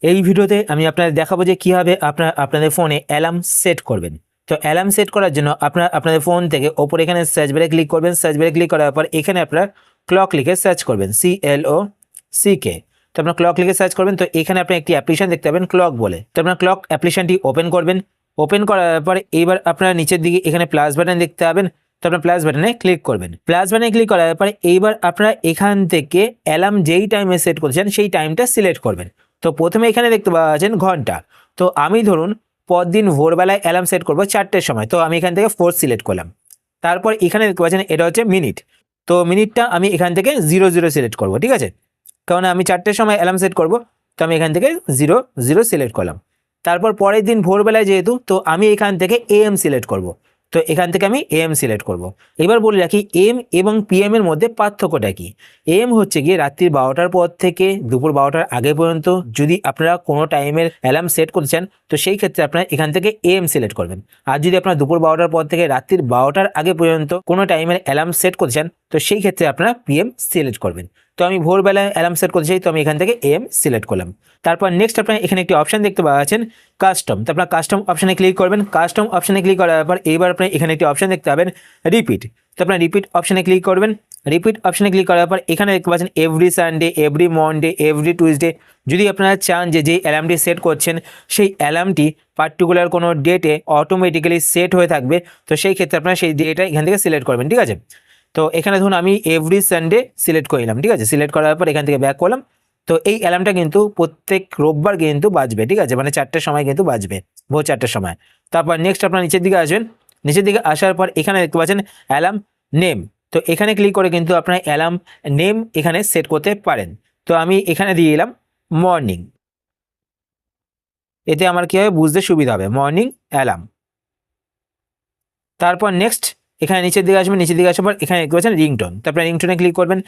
এই ভিডিওতে আমি আপনাদের দেখাবো যে কীভাবে আপনাদের ফোনে অ্যালার্ম সেট করবেন। তো অ্যালার্ম সেট করার জন্য আপনাদের ফোন থেকে ওপরে এখানে সার্চ বারে ক্লিক করবেন। সার্চ বারে ক্লিক করার পর এখানে আপনারা ক্লক লিখে সার্চ করবেন, CLOCK। তো আপনার ক্লক লিখে সার্চ করবেন। তো এখানে আপনি একটি অ্যাপ্লিকেশন দেখতে পাবেন ক্লক বলে। তো আপনার ক্লক অ্যাপ্লিকেশনটি ওপেন করবেন। ওপেন করার পর এইবার আপনারা নিচের দিকে এখানে প্লাস বাটন দেখতে পাবেন। তো আপনার প্লাস বাটনে ক্লিক করবেন। প্লাস বাটনে ক্লিক করার পরে এইবার আপনারা এখান থেকে অ্যালার্ম যেই টাইমে সেট করছেন সেই টাইমটা সিলেক্ট করবেন। তো প্রথমে এখানে দেখতে পাচ্ছেন ঘন্টা। তো আমি ধরুন পরদিন ভোরবেলায় অ্যালার্ম সেট করবো 4টের সময়। তো আমি এখান থেকে 4 সিলেক্ট করলাম। তারপর এখানে দেখতে পাচ্ছেন এটা হচ্ছে মিনিট। তো মিনিটটা আমি এখান থেকে 00 সিলেক্ট করব, ঠিক আছে, কারণ আমি 4টের সময় অ্যালার্ম সেট করব। তো আমি এখান থেকে 00 সিলেক্ট করলাম। তারপর পরের দিন ভোরবেলায় যেহেতু, তো আমি এখান থেকে AM সিলেক্ট করব। তো এখান থেকে আমি AM সিলেক্ট করব। এবার বলে রাখি AM এবং PM এর মধ্যে পার্থক্যটা কি। AM হচ্ছে গিয়ে রাত্রির 12টার পর থেকে দুপুর 12টার আগে পর্যন্ত যদি আপনারা কোনো টাইমের অ্যালার্ম সেট করতে চান, তো সেই ক্ষেত্রে আপনারা এখান থেকে AM সিলেক্ট করবেন। আর যদি আপনারা দুপুর 12টার পর থেকে রাত্রির 12টার আগে পর্যন্ত কোনো টাইমের অ্যালার্ম সেট করতে চান, তো সেই ক্ষেত্রে আপনারা PM সিলেক্ট করবেন। তো আমি ভোরবেলায় অ্যালার্ম সেট করতে চাই, তো আমি এখান থেকে AM সিলেক্ট করলাম। তারপর নেক্সট আপনারা এখানে একটি অপশন দেখতে পাচ্ছেন কাস্টম। তো আপনারা কাস্টম অপশনে ক্লিক করবেন। কাস্টম অপশনে ক্লিক করার পর এইবার আপনারা এখানে একটি অপশন দেখতে পাবেন রিপিট। তো আপনারা রিপিট অপশনে ক্লিক করবেন। রিপিট অপশনে ক্লিক করার পর এখানে দেখতে পাচ্ছেন every Sunday, every Monday, every Tuesday. যদি আপনারা চান যে যেই অ্যালার্মটি সেট করছেন সেই অ্যালার্মটি পার্টিকুলার কোনো ডেটে অটোমেটিক্যালি সেট হয়ে থাকবে, তো সেই ক্ষেত্রে আপনারা সেই ডেটটা এখান থেকে সিলেক্ট করবেন, ঠিক আছে। তো এখানে ধরুন আমি এভরি সানডে সিলেক্ট করে নিলাম, ঠিক আছে। সিলেক্ট করার পর এখান থেকে ব্যাক করলাম। তো এই অ্যালার্মটা কিন্তু প্রত্যেক রোববার কিন্তু বাজবে, ঠিক আছে, মানে 4টের সময় কিন্তু বাজবে, ভোর 4টের সময়। তারপর নেক্সট আপনার নিচের দিকে আসবেন। নিচের দিকে আসার পর এখানে দেখতে পাচ্ছেন অ্যালার্ম নেম। তো এখানে ক্লিক করে কিন্তু আপনার অ্যালার্ম নেম এখানে সেট করতে পারেন। তো আমি এখানে দিয়ে দিলাম মর্নিং। এতে আমার কী হবে বুঝতে সুবিধা হবে, মর্নিং অ্যালার্ম। তারপর নেক্সট এখানে নিচের দিকে আসবেন। নিচের দিকে আসার পর এখানে দেখতে পাচ্ছেন রিংটোন। তো আপনারা রিংটোনে ক্লিক করবেন।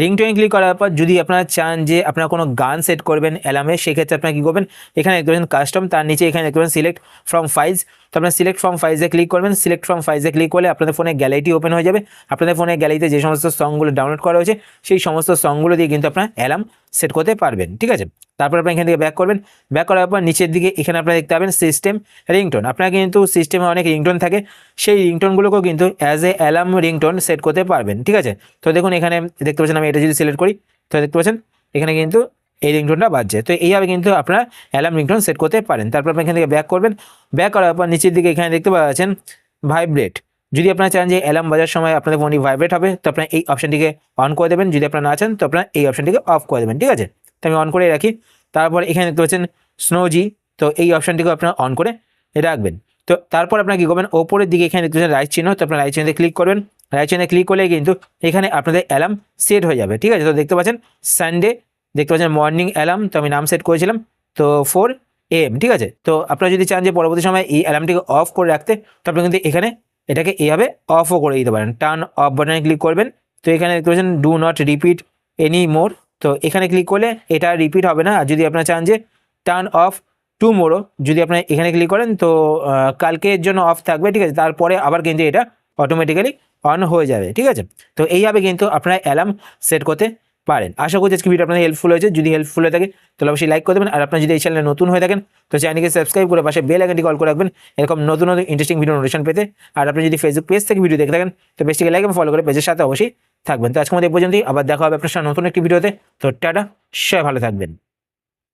রিংটোনে ক্লিক করার পর যদি আপনারা চান যে আপনারা কোনো গান সেট করবেন অ্যালার্মে, সেক্ষেত্রে আপনারা কী করবেন, এখানে দেখতে পাচ্ছেন কাস্টম, তার নিচে এখানে দেখতে পাচ্ছেন সিলেক্ট ফ্রম ফাইলস। তো আপনারা সিলেক্ট ফ্রম ফাইলসে ক্লিক করবেন। সিলেক্ট ফ্রম ফাইলসে ক্লিক করলে আপনাদের ফোনে গ্যালারিটি ওপেন হয়ে যাবে। আপনাদের ফোনে গ্যালারিতে যে সমস্ত সংগুলো ডাউনলোড করা হয়েছে সেই সমস্ত সংগুলো দিয়ে কিন্তু আপনারা অ্যালার্ম সেট করতে পারবেন, ঠিক আছে। তারপর আপনারা এখান থেকে ব্যাক করবেন। ব্যাক করার পর নিচের দিকে এখানে আপনারা দেখতে পাবেন সিস্টেম রিংটোন। আপনারা কিন্তু সিস্টেমে অনেক রিংটোন থাকে, সেই রিংটোনগুলোকেও কিন্তু as a alarm ringtone set করতে পারবেন, ঠিক আছে। তো দেখুন এখানে দেখতে পাচ্ছেন আমি এটা যদি সিলেক্ট করি, তো দেখতে পাচ্ছেন এখানে কিন্তু এই রিংটোনটা বাজছে। তো এইভাবে কিন্তু আপনারা অ্যালার্ম রিংটোন সেট করতে পারেন। তারপর আপনি এখান থেকে ব্যাক করবেন। ব্যাক করার পর নিচের দিকে এখানে দেখতে পাচ্ছেন ভাইব্রেট। যদি আপনারা চান যে অ্যালার্ম বাজার সময় আপনাদের ফোনটি ভাইব্রেট হবে, তো আপনারা এই অপশনটিকে অন করে দেবেন। যদি আপনারা না চান তো আপনারা এই অপশনটিকে অফ করে দেবেন, ঠিক আছে। তো আমি অন করে রাখি। তারপর এখানে দেখতে পাচ্ছেন স্নোজি। তো এই অপশনটিকে আপনারা অন করে রাখবেন। তো তারপর আপনারা কী করবেন, ওপরের দিকে এখানে দেখতে পাচ্ছেন রাইট চিহ্ন। তো আপনারা রাইট চিহ্নে ক্লিক করবেন। রাইট চিহ্নে ক্লিক করলে কিন্তু এখানে আপনাদের অ্যালার্ম সেট হয়ে যাবে, ঠিক আছে। তো দেখতে পাচ্ছেন সানডে, দেখতে পাচ্ছেন মর্নিং অ্যালার্ম। তো আমি নাম সেট করেছিলাম তো 4 AM, ঠিক আছে। তো আপনারা যদি চান যে পরবর্তী সময় এই অ্যালার্মটিকে অফ করে রাখতে, তো আপনি কিন্তু এখানে এটাকে এইভাবে অফও করে দিতে পারেন। টার্ন অফ বাটনে ক্লিক করবেন। তো এখানে দেখতে পাচ্ছেন do not repeat any more. তো এখানে ক্লিক করলে এটা রিপিট হবে না। আর যদি আপনারা চান যে টার্ন অফ টুমোরো, যদি আপনারা এখানে ক্লিক করেন তো কালকের জন্য অফ থাকবে, ঠিক আছে। তারপরে আবার কিন্তু এটা অটোমেটিক্যালি অন হয়ে যাবে, ঠিক আছে। তো এইভাবে কিন্তু আপনারা অ্যালার্ম সেট করতে পারেন। আশা করছি আজকে ভিডিও আপনাদের হেল্পফুল হয়েছে। যদি হেল্পফুল হয়ে থাকে তাহলে অবশ্যই লাইক করে দেবেন। আর আপনারা যদি এই চ্যানেলে নতুন হয়ে থাকেন তো চ্যানেলকে সাবস্ক্রাইব করে পাশে বেল আইকনটি কল করে রাখবেন এরকম নতুন নতুন ইন্টারেস্টিং ভিডিও নোটিফিকেশন পেতে। আর আপনি যদি ফেসবুক পেজ থেকে ভিডিও দেখে থাকেন তো পেজটিকে লাইক এবং ফলো করে পেজের সাথে অবশ্যই থাকবেন। তো আজকে আমাদের পর্যন্তই, আবার দেখা হবে আপনার সাথে নতুন একটি ভিডিওতে। তো টাটা, সবাই ভালো থাকবেন।